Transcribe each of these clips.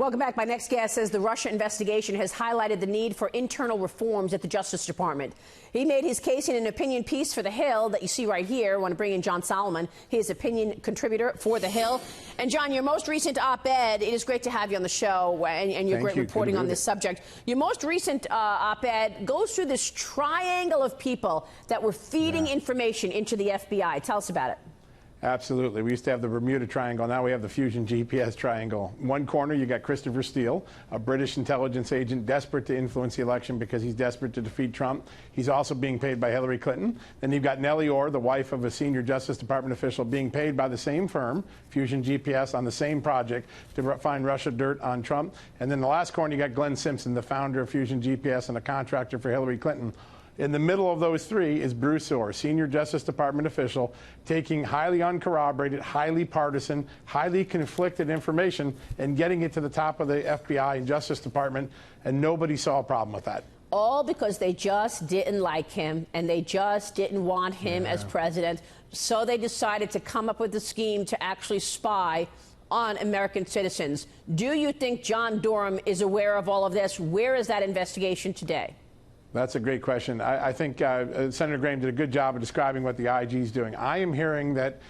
Welcome back. My next guest says the Russia investigation has highlighted the need for internal reforms at the Justice Department. He made his case in an opinion piece for The Hill that you see right here. I want to bring in John Solomon, his opinion contributor for The Hill. And John, your most recent op-ed, it is great to have you on the show, and your great reporting on this subject. Your most recent op-ed goes through this triangle of people that were feeding information into the FBI. Tell us about it. Absolutely. We used to have the Bermuda Triangle. Now we have the Fusion GPS Triangle. One corner, you got Christopher Steele, a British intelligence agent desperate to influence the election because he's desperate to defeat Trump. He's also being paid by Hillary Clinton. Then you've got Nellie Orr, the wife of a senior Justice Department official, being paid by the same firm, Fusion GPS, on the same project to find Russia dirt on Trump. And then the last corner, you got Glenn Simpson, the founder of Fusion GPS and a contractor for Hillary Clinton. In the middle of those three is Bruce Orr, senior Justice Department official, taking highly uncorroborated, highly partisan, highly conflicted information and getting it to the top of the FBI and Justice Department, and nobody saw a problem with that. All because they just didn't like him and they just didn't want him as president. So they decided to come up with a scheme to actually spy on American citizens. Do you think John Durham is aware of all of this? Where is that investigation today? That's a great question. I think Senator Graham did a good job of describing what the IG is doing. I am hearing that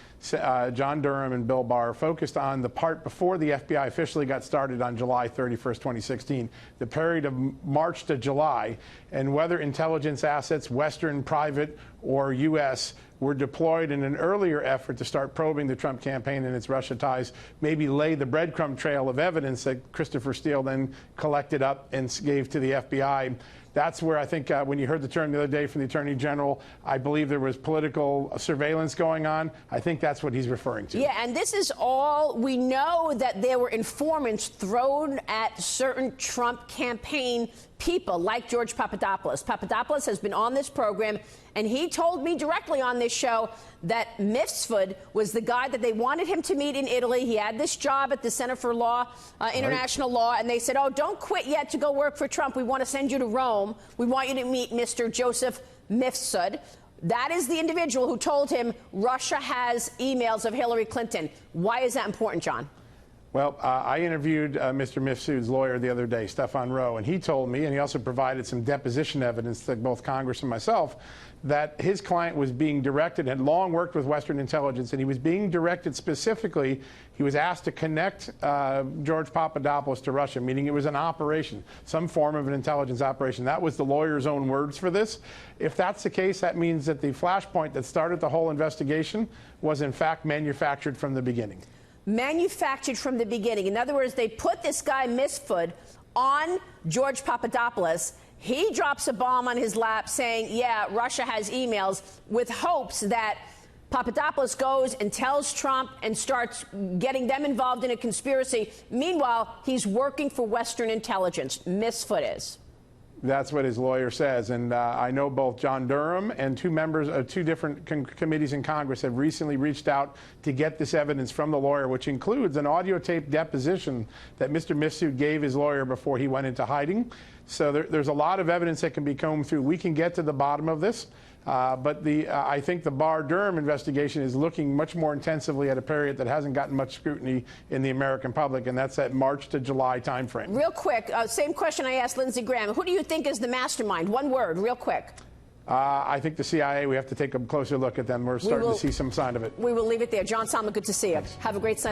John Durham and Bill Barr focused on the part before the FBI officially got started on July 31st, 2016, the period of March to July, and whether intelligence assets, Western, private, or U.S., were deployed in an earlier effort to start probing the Trump campaign and its Russia ties, maybe lay the breadcrumb trail of evidence that Christopher Steele then collected up and gave to the FBI. That's where I think when you heard the term the other day from the Attorney General, I believe there was political surveillance going on. I think that's what he's referring to. Yeah, and this is all, we know that there were informants thrown at certain Trump campaign people like George Papadopoulos. Papadopoulos has been on this program, and he told me directly on this show that Mifsud was the guy that they wanted him to meet in Italy. He had this job at the Center for Law, International Law, and they said, oh, don't quit yet to go work for Trump. We want to send you to Rome. We want you to meet Mr. Joseph Mifsud. That is the individual who told him Russia has emails of Hillary Clinton. Why is that important, John? Well, I interviewed Mr. Mifsud's lawyer the other day, Stefan Rowe, and he told me, and he also provided some deposition evidence to both Congress and myself, that his client was being directed, had long worked with Western intelligence, and he was being directed specifically, he was asked to connect George Papadopoulos to Russia, meaning it was an operation, some form of an intelligence operation. That was the lawyer's own words for this. If that's the case, that means that the flashpoint that started the whole investigation was in fact manufactured from the beginning. Manufactured from the beginning. In other words, they put this guy Mifsud on George Papadopoulos. He drops a bomb on his lap saying, yeah, Russia has emails, with hopes that Papadopoulos goes and tells Trump and starts getting them involved in a conspiracy. Meanwhile, he's working for Western intelligence. Mifsud is. That's what his lawyer says. And I know both John Durham and two members of two different committees in Congress have recently reached out to get this evidence from the lawyer, which includes an audio tape deposition that Mr. Mifsud gave his lawyer before he went into hiding. So there's a lot of evidence that can be combed through. We can get to the bottom of this. But I think the Barr-Durham investigation is looking much more intensively at a period that hasn't gotten much scrutiny in the American public, and that's that March to July timeframe. Real quick, same question I asked Lindsey Graham. Who do you think is the mastermind? One word, real quick. I think the CIA, we have to take a closer look at them. We're starting to see some sign of it. We will leave it there. John Solomon, good to see you. Thanks. Have a great Sunday.